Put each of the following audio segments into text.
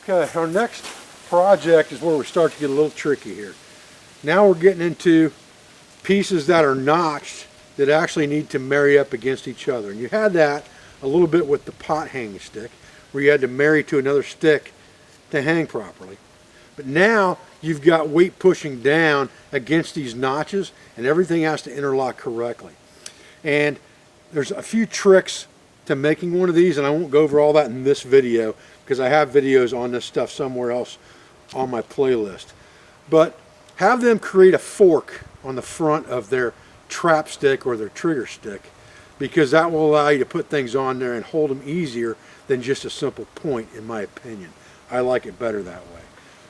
Okay, our next project is where we start to get a little tricky here. Now we're getting into pieces that are notched that actually need to marry up against each other. And you had that a little bit with the pot hanging stick, where you had to marry to another stick to hang properly. But now you've got weight pushing down against these notches, and everything has to interlock correctly. And there's a few tricks to making one of these, and I won't go over all that in this video because I have videos on this stuff somewhere else on my playlist. But have them create a fork on the front of their trap stick or their trigger stick, because that will allow you to put things on there and hold them easier than just a simple point, in my opinion. I like it better that way.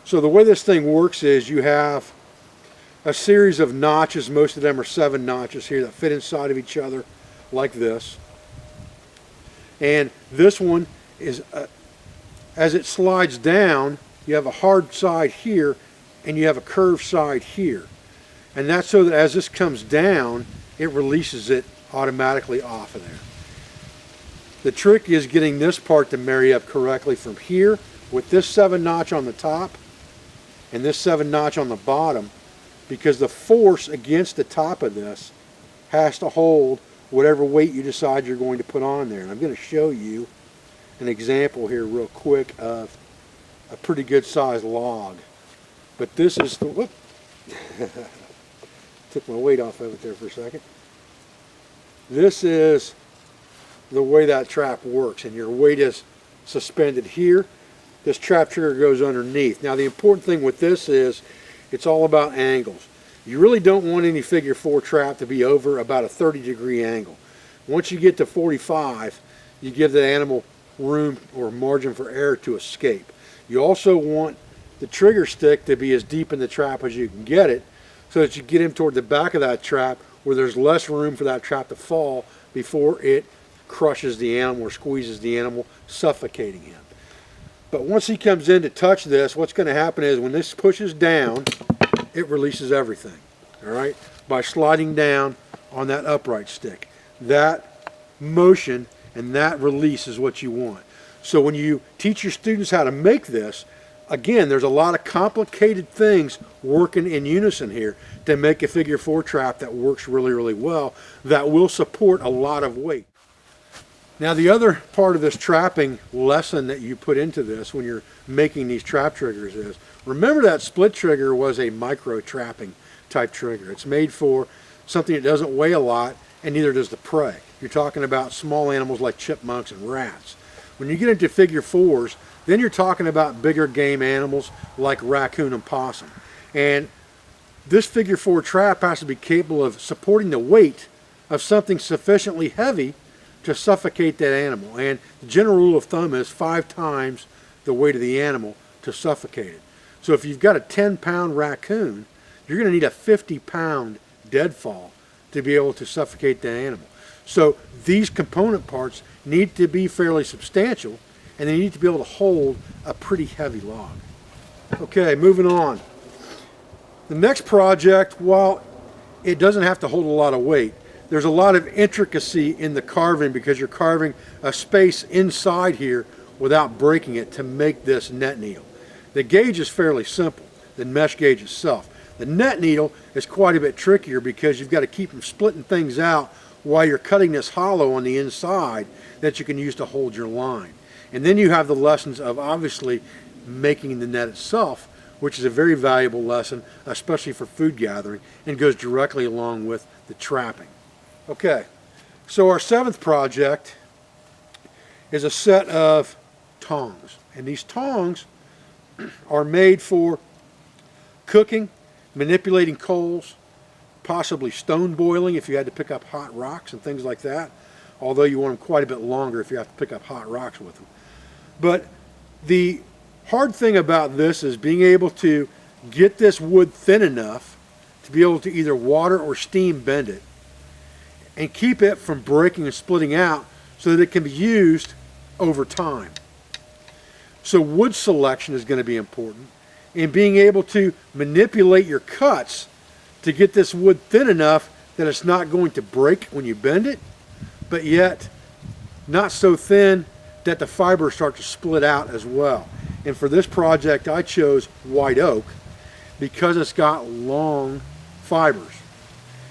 So the way this thing works is you have a series of notches. Most of them are 7 notches here that fit inside of each other like this. And this one is, as it slides down, you have a hard side here and you have a curved side here. And that's so that as this comes down, it releases it automatically off of there. The trick is getting this part to marry up correctly from here with this 7 notch on the top and this 7 notch on the bottom, because the force against the top of this has to hold whatever weight you decide you're going to put on there. And I'm going to show you an example here real quick of a pretty good sized log. But this is the, whoop, took my weight off of it there for a second. This is the way that trap works, and your weight is suspended here. This trap trigger goes underneath. Now the important thing with this is it's all about angles. You really don't want any figure 4 trap to be over about a 30-degree angle. Once you get to 45, you give the animal room or margin for error to escape. You also want the trigger stick to be as deep in the trap as you can get it, so that you get him toward the back of that trap where there's less room for that trap to fall before it crushes the animal or squeezes the animal, suffocating him. But once he comes in to touch this, what's going to happen is when this pushes down, it releases everything, all right, by sliding down on that upright stick. That motion and that release is what you want. So when you teach your students how to make this, again, there's a lot of complicated things working in unison here to make a figure 4 trap that works really, really well, that will support a lot of weight. Now the other part of this trapping lesson that you put into this when you're making these trap triggers is, remember that split trigger was a micro trapping type trigger. It's made for something that doesn't weigh a lot, and neither does the prey. You're talking about small animals like chipmunks and rats. When you get into figure 4s, then you're talking about bigger game animals like raccoon and possum. And this figure 4 trap has to be capable of supporting the weight of something sufficiently heavy to suffocate that animal. And the general rule of thumb is 5 times the weight of the animal to suffocate it. So if you've got a 10-pound raccoon, you're going to need a 50-pound deadfall to be able to suffocate that animal. So these component parts need to be fairly substantial, and they need to be able to hold a pretty heavy log. Okay, moving on. The next project, while it doesn't have to hold a lot of weight, there's a lot of intricacy in the carving, because you're carving a space inside here without breaking it to make this net needle. The gauge is fairly simple, the mesh gauge itself. The net needle is quite a bit trickier, because you've got to keep them splitting things out while you're cutting this hollow on the inside that you can use to hold your line. And then you have the lessons of obviously making the net itself, which is a very valuable lesson, especially for food gathering, and goes directly along with the trapping. Okay, so our 7th project is a set of tongs. And these tongs are made for cooking, manipulating coals, possibly stone boiling if you had to pick up hot rocks and things like that, although you want them quite a bit longer if you have to pick up hot rocks with them. But the hard thing about this is being able to get this wood thin enough to be able to either water or steam bend it and keep it from breaking and splitting out so that it can be used over time. So wood selection is going to be important, and being able to manipulate your cuts to get this wood thin enough that it's not going to break when you bend it, but yet not so thin that the fibers start to split out as well. And for this project, I chose white oak because it's got long fibers.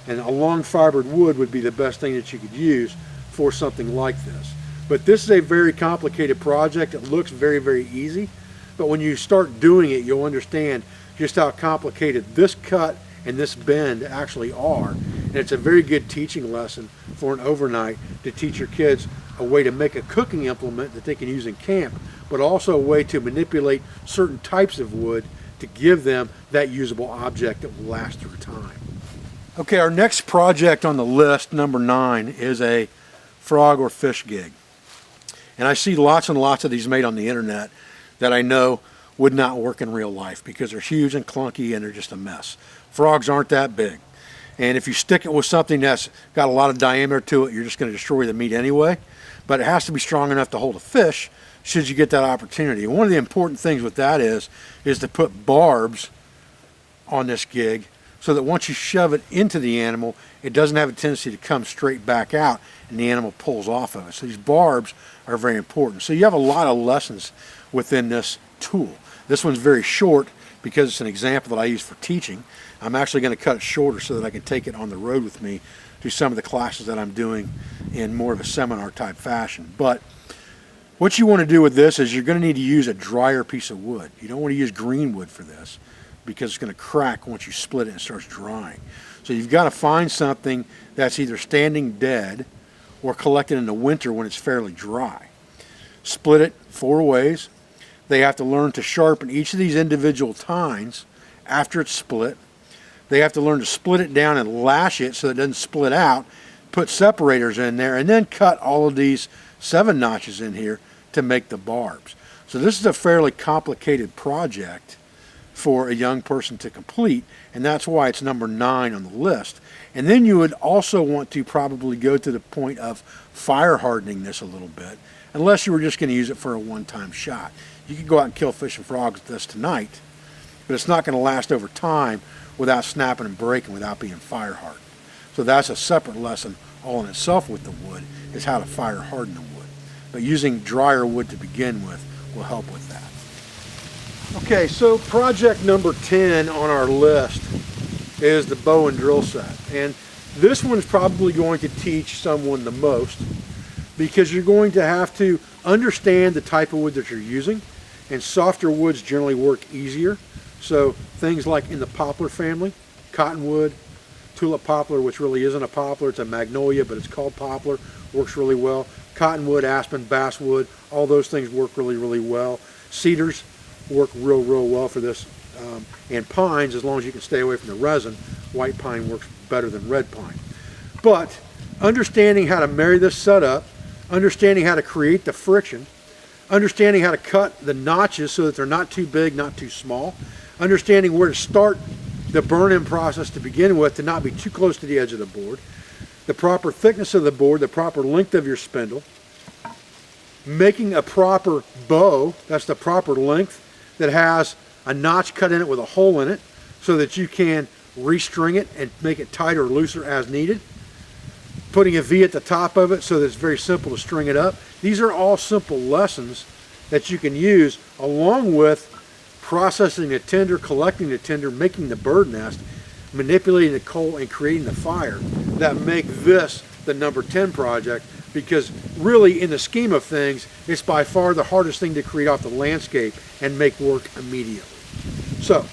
And a long fibered wood would be the best thing that you could use for something like this. But this is a very complicated project. It looks very, very easy. But when you start doing it, you'll understand just how complicated this cut and this bend actually are. And it's a very good teaching lesson for an overnight to teach your kids a way to make a cooking implement that they can use in camp, but also a way to manipulate certain types of wood to give them that usable object that will last through time. Okay, our next project on the list, number 9, is a frog or fish gig. And I see lots and lots of these made on the internet that I know would not work in real life because they're huge and clunky and they're just a mess. Frogs aren't that big. And if you stick it with something that's got a lot of diameter to it, you're just going to destroy the meat anyway. But it has to be strong enough to hold a fish should you get that opportunity. And one of the important things with that is to put barbs on this gig so that once you shove it into the animal, it doesn't have a tendency to come straight back out and the animal pulls off of it. So these barbs are very important. So you have a lot of lessons within this tool. This one's very short because it's an example that I use for teaching. I'm actually going to cut it shorter so that I can take it on the road with me to some of the classes that I'm doing in more of a seminar type fashion. But what you want to do with this is you're going to need to use a drier piece of wood. You don't want to use green wood for this because it's going to crack once you split it and it starts drying. So you've got to find something that's either standing dead or collected in the winter when it's fairly dry. Split it 4 ways. They have to learn to sharpen each of these individual tines after it's split. They have to learn to split it down and lash it so it doesn't split out, put separators in there, and then cut all of these 7 notches in here to make the barbs. So this is a fairly complicated project for a young person to complete, and that's why it's number 9 on the list. And then you would also want to probably go to the point of fire hardening this a little bit, unless you were just going to use it for a one-time shot. You could go out and kill fish and frogs with this tonight, but it's not going to last over time without snapping and breaking, without being fire hardened. So that's a separate lesson all in itself with the wood, is how to fire harden the wood. But using drier wood to begin with will help with that. Okay, so project number 10 on our list is the bow and drill set. And this one's probably going to teach someone the most because you're going to have to understand the type of wood that you're using, and softer woods generally work easier. So things like in the poplar family, cottonwood, tulip poplar, which really isn't a poplar, it's a magnolia, but it's called poplar, works really well. Cottonwood, aspen, basswood, all those things work really, really well. Cedars work real, real well for this. And pines, as long as you can stay away from the resin, white pine works better than red pine. But understanding how to marry this setup, understanding how to create the friction, understanding how to cut the notches so that they're not too big, not too small, understanding where to start the burn-in process to begin with to not be too close to the edge of the board, the proper thickness of the board, the proper length of your spindle, making a proper bow, that's the proper length, that has a notch cut in it with a hole in it so that you can restring it and make it tighter or looser as needed, putting a V at the top of it so that it's very simple to string it up. These are all simple lessons that you can use along with processing the tinder, collecting the tinder, making the bird nest, manipulating the coal, and creating the fire that make this the number 10 project, because really in the scheme of things, it's by far the hardest thing to create off the landscape and make work immediately. So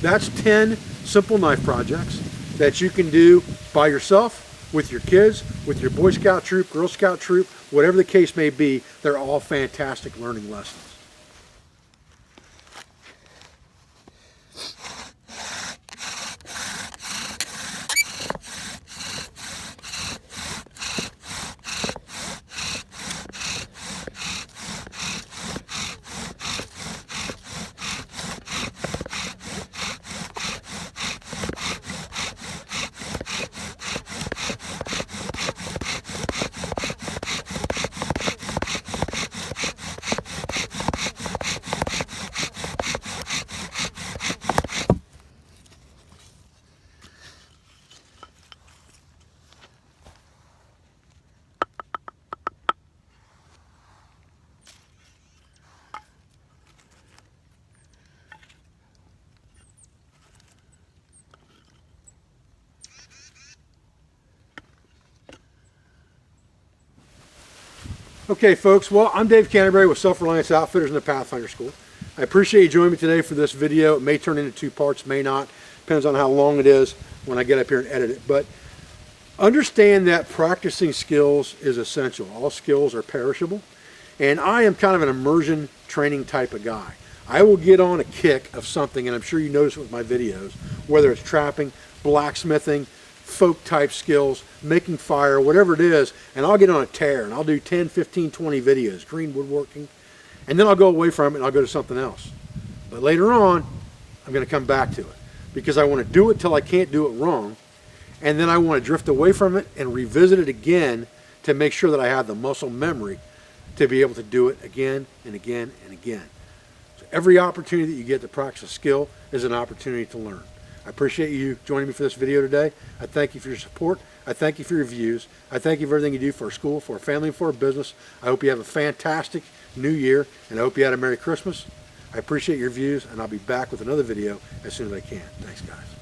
that's 10 simple knife projects that you can do by yourself, with your kids, with your Boy Scout troop, Girl Scout troop, whatever the case may be. They're all fantastic learning lessons. Okay, folks, well, I'm Dave Canterbury with Self-Reliance Outfitters in the Pathfinder School. I appreciate you joining me today for this video. It may turn into 2 parts, may not. Depends on how long it is when I get up here and edit it. But understand that practicing skills is essential. All skills are perishable. And I am kind of an immersion training type of guy. I will get on a kick of something, and I'm sure you notice it with my videos, whether it's trapping, blacksmithing, folk type skills, making fire, whatever it is, and I'll get on a tear and I'll do 10, 15, 20 videos, green woodworking, and then I'll go away from it and I'll go to something else. But later on, I'm going to come back to it because I want to do it till I can't do it wrong, and then I want to drift away from it and revisit it again to make sure that I have the muscle memory to be able to do it again and again and again. So every opportunity that you get to practice a skill is an opportunity to learn. I appreciate you joining me for this video today. I thank you for your support. I thank you for your views. I thank you for everything you do for our school, for our family, and for our business. I hope you have a fantastic new year, and I hope you had a Merry Christmas. I appreciate your views, and I'll be back with another video as soon as I can. Thanks, guys.